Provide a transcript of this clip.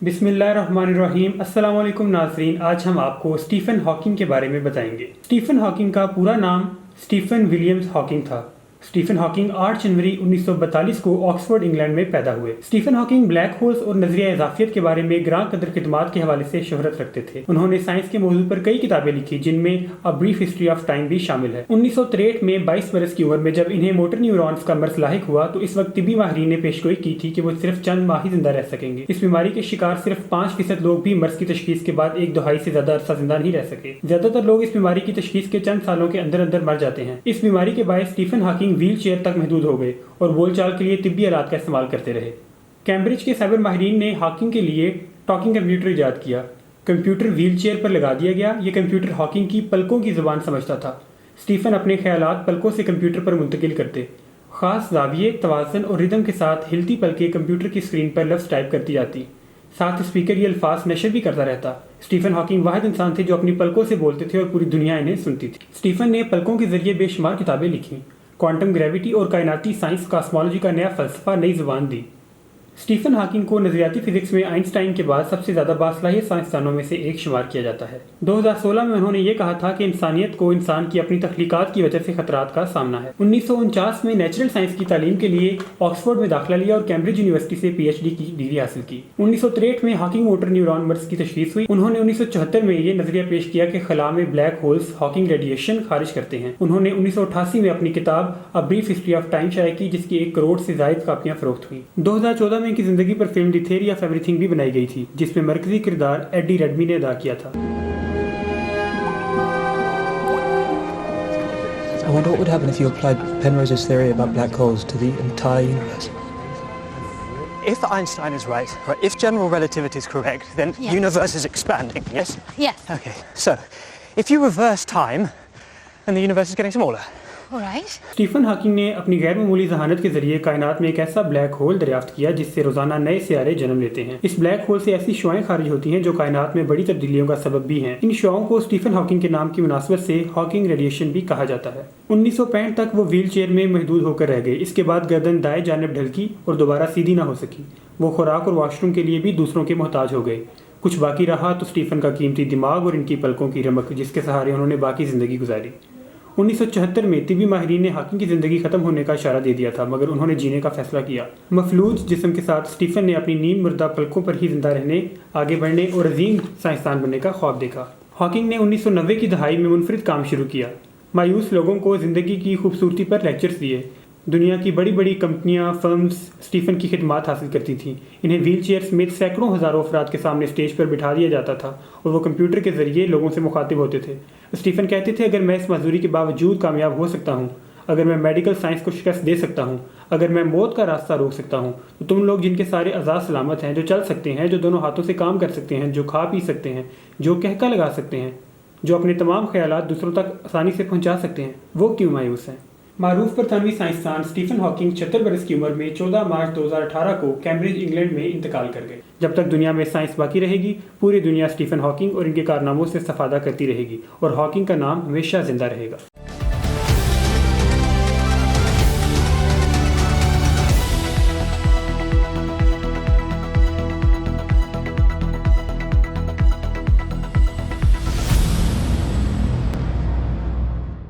बिस्मिल्लाहिर्रहमानिर्रहीम। अस्सलाम वालेकुम नाज़रीन, आज हम आपको स्टीफन हॉकिंग के बारे में बताएंगे। स्टीफन हॉकिंग का पूरा नाम स्टीफन विलियम्स हॉकिंग था। स्टीफन हॉकिंग 8 जनवरी 1942 को ऑक्सफोर्ड इंग्लैंड में पैदा हुए। स्टीफन हॉकिंग ब्लैक होल्स और नजरिया इजाफियत के बारे में ग्रां कदर खिदमात के हवाले से शोहरत रखते थे। उन्होंने साइंस के मौजू पर कई किताबें लिखी, जिनमें a brief history of time भी शामिल है। 1963 में 22 बरस की उम्र में जब इन्हें मोटर न्यूरॉन्स का मर्ज लाहिक हुआ तो इस वक्त तिब्बी माहिरीन ने पेशगोई की थी कि वो सिर्फ चंद माह ही जिंदा रह सकेंगे। इस बीमारी के शिकार सिर्फ 5% लोग भी मर्ज की तशखीस के बाद एक दहाई से ज्यादा अरसा जिंदा नहीं रह सके। ज्यादातर लोग इस बीमारी की तशखीस के चंद सालों के अंदर अंदर मर जाते हैं। इस बीमारी के बायस स्टीफन हॉकिंग व्हील चेयर तक महदूद हो गए और बोलचाल के लिए तिब्बी आलात का इस्तेमाल करते रहे। कैम्ब्रिज के साइबर माहिरीन ने हॉकिंग के लिए टॉकिंग कंप्यूटर इजाद किया। कंप्यूटर व्हील चेयर पर लगा दिया गया। यह कंप्यूटर हॉकिंग की पलकों की जुबान समझता था। स्टीफन अपने ख्यालात पलकों से कंप्यूटर पर मुंतकिल करते। खास जाविये, तवाज़न और रिदम के साथ हिलती पलकें कंप्यूटर की स्क्रीन पर लफ्ज़ टाइप करती जाती। साथ स्पीकर ये अल्फाज नशर भी करता रहता। स्टीफन हॉकिंग वाहिद इंसान थे जो अपनी पलकों से बोलते थे और पूरी दुनिया इन्हें सुनती थी। स्टीफन ने पलकों के जरिए बेशुमार किताबें लिखी, क्वांटम ग्रेविटी और कायनाती साइंस कॉस्मोलॉजी का नया फलसफा, नई जुबान दी। स्टीफन हॉकिंग को नजरियाती फिजिक्स में आइंस्टाइन के बाद सबसे ज्यादा बासलाहियत साइंसदानों में से एक शुमार किया जाता है। 2016 में उन्होंने ये कहा था कि इंसानियत को इंसान की अपनी तख्लीकात की वजह से खतरात का सामना है। 1949 में नेचुरल साइंस की तालीम के लिए ऑक्सफोर्ड में दाखिला लिया और कैम्ब्रिज यूनिवर्सिटी से PhD की डिग्री हासिल की। 1963 में हॉकिंग मोटर न्यूरॉन मर्ज की तशखीस हुई। उन्होंने 1974 में ये नजरिया पेश किया कि खला में ब्लैक होल्स हॉकिंग रेडिएशन खारिज करते हैं। उन्होंने 1988 में अपनी किताब a brief history of time शाया की, जिसकी 1 करोड़ से जायद कापियां फरोख्त हुई। 2014 में इनकी जिंदगी पर film the theory of everything भी बनाई गई थी, जिसमें मरकजी किरदार एडी रेडमी ने अदा किया था। I wonder what would happen if you applied Penrose's theory about black holes to the entire universe. If Einstein is right, if general relativity is correct, then Yeah. universe is expanding, yes? Yes. Okay, so if you reverse time, then the universe is getting smaller. All right. Stephen Hawking ने अपनी गैर मामूली जहानत के जरिए कायनात में एक ऐसा ब्लैक होल दरियाफ्त किया जिससे रोजाना नए सियारे जन्म लेते हैं। इस ब्लैक होल से ऐसी शुआएं खारिज होती हैं जो कायनात में बड़ी तब्दीलियों का सबब भी हैं। इन शुआओं को स्टीफन हॉकिंग के नाम की मुनासबत से हॉकिंग रेडिएशन भी कहा जाता है। 1965 तक वो व्हील चेयर में महदूद होकर रह गए। इसके बाद गर्दन दाएं जानिब ढलकी और दोबारा सीधी ना हो सकी। वो खुराक और वॉशरूम के लिए भी दूसरों के मोहताज हो गए। कुछ बाकी रहा तो स्टीफन का कीमती दिमाग और इनकी पलकों की रमक, जिसके सहारे उन्होंने बाकी जिंदगी गुजारी। 1974 में तिब्बी माहिरीन ने हॉकिंग की जिंदगी खत्म होने का इशारा दे दिया था, मगर उन्होंने जीने का फैसला किया। मफलूज जिस्म के साथ स्टीफन ने अपनी नीम मुर्दा पलकों पर ही जिंदा रहने, आगे बढ़ने और अजीम साइंसदान बनने का ख्वाब देखा। हॉकिंग ने 1990 की दहाई में मुनफरिद काम शुरू किया। मायूस लोगों को जिंदगी की खूबसूरती पर लेक्चर्स दिए। दुनिया की बड़ी बड़ी कंपनियां, फर्म्स स्टीफन की खिदमात हासिल करती थीं। इन्हें व्हील चेयर समेत सैकड़ों हज़ारों अफराद के सामने स्टेज पर बिठा दिया जाता था और वो कंप्यूटर के जरिए लोगों से मुखातिब होते थे। स्टीफन कहते थे, अगर मैं इस मजदूरी के बावजूद कामयाब हो सकता हूँ, अगर मैं मेडिकल साइंस को शिकस्त दे सकता हूँ, अगर मैं मौत का रास्ता रोक सकता हूँ, तो तुम लोग जिनके सारे अज़ा सलामत हैं, जो चल सकते हैं, जो दोनों हाथों से काम कर सकते हैं, जो खा पी सकते हैं, जो कहका लगा सकते हैं, जो अपने तमाम ख्यालात दूसरों तक आसानी से पहुँचा सकते हैं, वो क्यों मायूस हैं। मारूफ बरतानवी साइंसदान स्टीफन हॉकिंग 76 बरस की उम्र में 14 मार्च 2018 को कैम्ब्रिज इंग्लैंड में इंतकाल कर गए। जब तक दुनिया में साइंस बाकी रहेगी, पूरी दुनिया स्टीफन हॉकिंग और इनके कारनामों से इस्तेफादा करती रहेगी और हॉकिंग का नाम हमेशा जिंदा रहेगा।